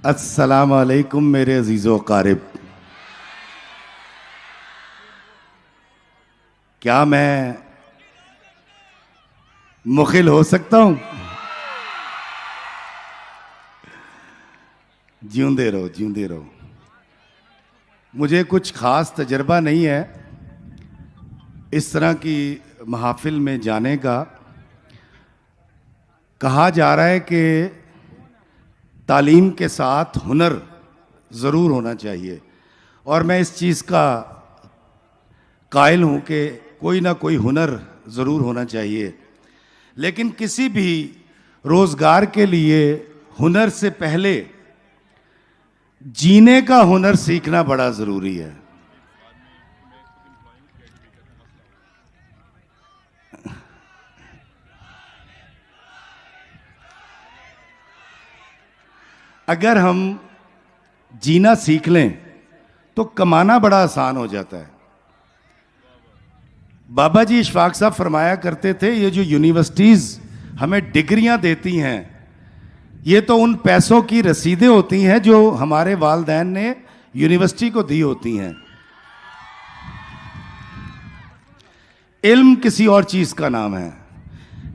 अस्सलाम वालेकुम मेरे अजीज़ो क़ारिब। क्या मैं मुखिल हो सकता हूं? जीऊंदे रहो, जीऊंदे रहो। मुझे कुछ ख़ास तजर्बा नहीं है इस तरह की महफिल में जाने का। कहा जा रहा है कि तालीम के साथ हुनर ज़रूर होना चाहिए और मैं इस चीज़ का कायल हूँ कि कोई ना कोई हुनर ज़रूर होना चाहिए, लेकिन किसी भी रोज़गार के लिए हुनर से पहले जीने का हुनर सीखना बड़ा ज़रूरी है। अगर हम जीना सीख लें तो कमाना बड़ा आसान हो जाता है। बाबा जी इशफाक साहब फरमाया करते थे, ये जो यूनिवर्सिटीज़ हमें डिग्रियां देती हैं ये तो उन पैसों की रसीदें होती हैं जो हमारे वालिदैन ने यूनिवर्सिटी को दी होती हैं। इल्म किसी और चीज़ का नाम है,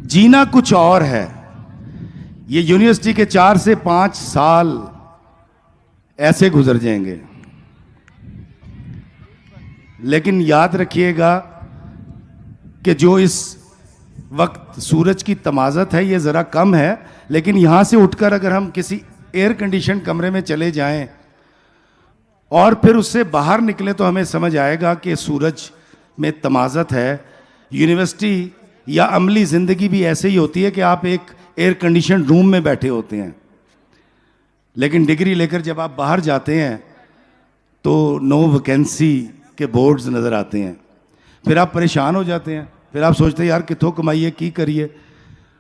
जीना कुछ और है। ये यूनिवर्सिटी के 4 से 5 साल ऐसे गुजर जाएंगे, लेकिन याद रखिएगा कि जो इस वक्त सूरज की तमाज़त है ये ज़रा कम है, लेकिन यहाँ से उठकर अगर हम किसी एयर कंडीशन कमरे में चले जाएं और फिर उससे बाहर निकले तो हमें समझ आएगा कि सूरज में तमाज़त है। यूनिवर्सिटी या अमली ज़िंदगी भी ऐसे ही होती है कि आप एक एयर कंडीशन रूम में बैठे होते हैं, लेकिन डिग्री लेकर जब आप बाहर जाते हैं तो नो वैकेंसी के बोर्ड्स नज़र आते हैं। फिर आप परेशान हो जाते हैं, फिर आप सोचते हैं यार कितों कमाइए की करिए।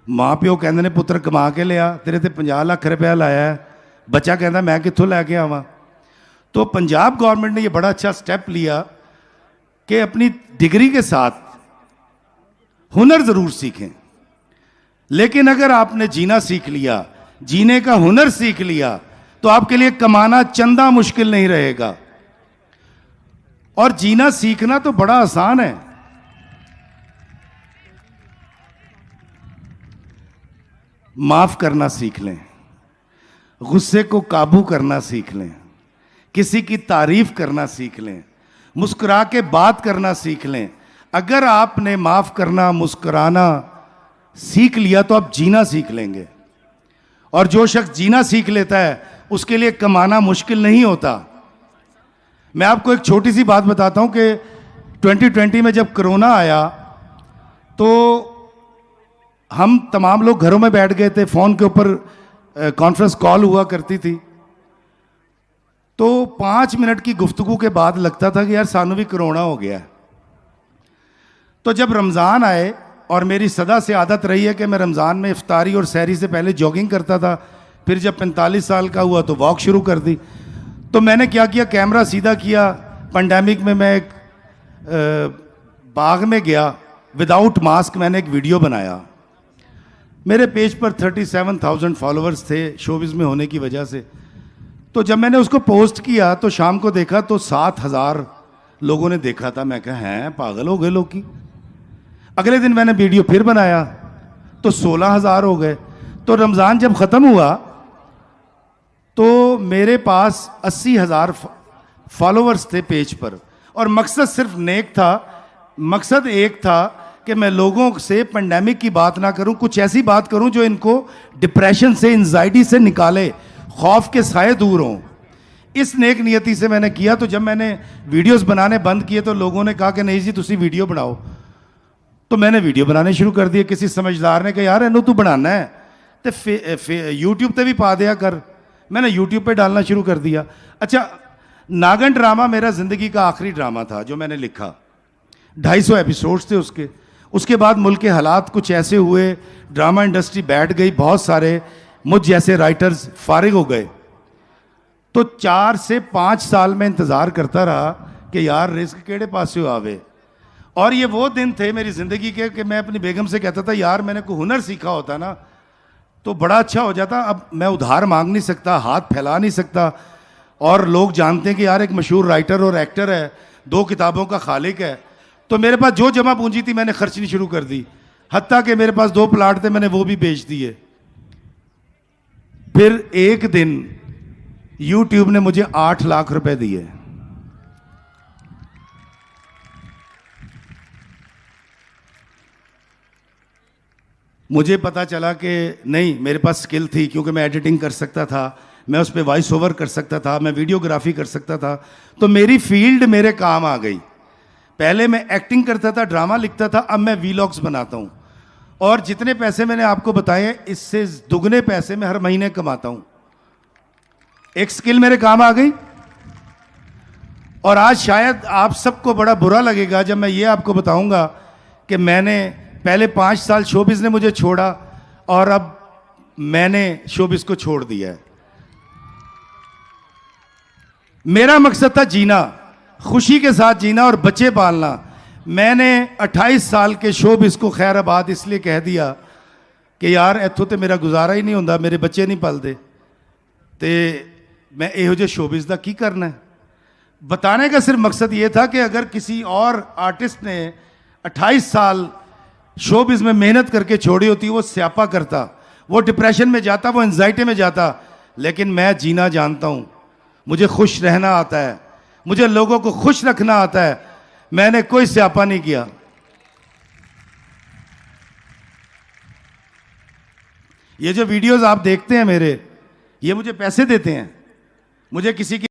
माँ प्यो कहते ने पुत्र कमा के लिया, तेरे ते 50 लाख रुपया लाया है, बच्चा कहता मैं कितों लैके आवा। तो पंजाब गवर्नमेंट ने ये बड़ा अच्छा स्टेप लिया कि अपनी डिग्री के साथ हुनर ज़रूर सीखें, लेकिन अगर आपने जीना सीख लिया, जीने का हुनर सीख लिया, तो आपके लिए कमाना चंदा मुश्किल नहीं रहेगा। और जीना सीखना तो बड़ा आसान है। माफ करना सीख लें, गुस्से को काबू करना सीख लें, किसी की तारीफ करना सीख लें, मुस्कुरा के बात करना सीख लें। अगर आपने माफ करना, मुस्कुराना सीख लिया तो आप जीना सीख लेंगे। और जो शख्स जीना सीख लेता है उसके लिए कमाना मुश्किल नहीं होता। मैं आपको एक छोटी सी बात बताता हूं कि 2020 में जब कोरोना आया तो हम तमाम लोग घरों में बैठ गए थे, फ़ोन के ऊपर कॉन्फ्रेंस कॉल हुआ करती थी। तो 5 मिनट की गुफ्तगू के बाद लगता था कि यार सानू भी कोरोना हो गया है। तो जब रमज़ान आए और मेरी सदा से आदत रही है कि मैं रमज़ान में इफ्तारी और सहरी से पहले जॉगिंग करता था, फिर जब 45 साल का हुआ तो वॉक शुरू कर दी। तो मैंने क्या किया, कैमरा सीधा किया। पेंडेमिक में मैं एक बाग में गया, विदाउट मास्क मैंने एक वीडियो बनाया। मेरे पेज पर 37,000 फॉलोअर्स थे शोबिज़ में होने की वजह से। तो जब मैंने उसको पोस्ट किया तो शाम को देखा तो 7,000 लोगों ने देखा था। मैं कहा हैं पागल हो गए लोग की। अगले दिन मैंने वीडियो फिर बनाया तो 16,000 हो गए। तो रमज़ान जब ख़त्म हुआ तो मेरे पास 80,000 फॉलोअर्स थे पेज पर, और मकसद सिर्फ नेक था। मकसद एक था कि मैं लोगों से पेंडेमिक की बात ना करूं, कुछ ऐसी बात करूं जो इनको डिप्रेशन से, एंजाइटी से निकाले, खौफ के साए दूर हों। इस नेक नियति से मैंने किया। तो जब मैंने वीडियोस बनाने बंद किए तो लोगों ने कहा कि नहीं जी तुसी वीडियो बनाओ। तो मैंने वीडियो बनाने शुरू कर दिए। किसी समझदार ने कहा यार इनू तू बनाना है तो यूट्यूब पे भी पा दिया कर। मैंने यूट्यूब पे डालना शुरू कर दिया। अच्छा, नागन ड्रामा मेरा ज़िंदगी का आखिरी ड्रामा था जो मैंने लिखा। 250 एपिसोड्स थे उसके। उसके बाद मुल्क के हालात कुछ ऐसे हुए, ड्रामा इंडस्ट्री बैठ गई, बहुत सारे मुझ जैसे राइटर्स फारिग हो गए। तो 4 से 5 साल में इंतज़ार करता रहा कि यार रिस्क केड़े पासे आवे। और ये वो दिन थे मेरी ज़िंदगी के कि मैं अपनी बेगम से कहता था यार मैंने कोई हुनर सीखा होता ना तो बड़ा अच्छा हो जाता। अब मैं उधार मांग नहीं सकता, हाथ फैला नहीं सकता, और लोग जानते हैं कि यार एक मशहूर राइटर और एक्टर है, 2 किताबों का खालिक है। तो मेरे पास जो जमा पूंजी थी मैंने खर्चनी शुरू कर दी, हत्ता कि मेरे पास 2 प्लाट थे, मैंने वो भी बेच दिए। फिर एक दिन यूट्यूब ने मुझे 8 लाख रुपए दिए। मुझे पता चला कि नहीं, मेरे पास स्किल थी, क्योंकि मैं एडिटिंग कर सकता था, मैं उस पर वॉइस ओवर कर सकता था, मैं वीडियोग्राफी कर सकता था। तो मेरी फील्ड मेरे काम आ गई। पहले मैं एक्टिंग करता था, ड्रामा लिखता था, अब मैं वीलॉग्स बनाता हूँ। और जितने पैसे मैंने आपको बताए, इससे दुगने पैसे मैं हर महीने कमाता हूँ। एक स्किल मेरे काम आ गई। और आज शायद आप सबको बड़ा बुरा लगेगा जब मैं ये आपको बताऊंगा कि मैंने पहले 5 साल शोबिज़ ने मुझे छोड़ा और अब मैंने शोबिज़ को छोड़ दिया है। मेरा मकसद था जीना, खुशी के साथ जीना और बच्चे पालना। मैंने 28 साल के शोबिज़ को खैराबाद इसलिए कह दिया कि यार इत्थों तो मेरा गुजारा ही नहीं होता, मेरे बच्चे नहीं पलते, तो मैं इहो जे शोबिज़ दा की करना है। बताने का सिर्फ मकसद ये था कि अगर किसी और आर्टिस्ट ने 28 साल शोबिज़ में मेहनत करके छोड़ी होती, वो स्यापा करता, वो डिप्रेशन में जाता, वो एंजाइटी में जाता। लेकिन मैं जीना जानता हूं, मुझे खुश रहना आता है, मुझे लोगों को खुश रखना आता है। मैंने कोई स्यापा नहीं किया। ये जो वीडियोस आप देखते हैं मेरे, ये मुझे पैसे देते हैं, मुझे किसी की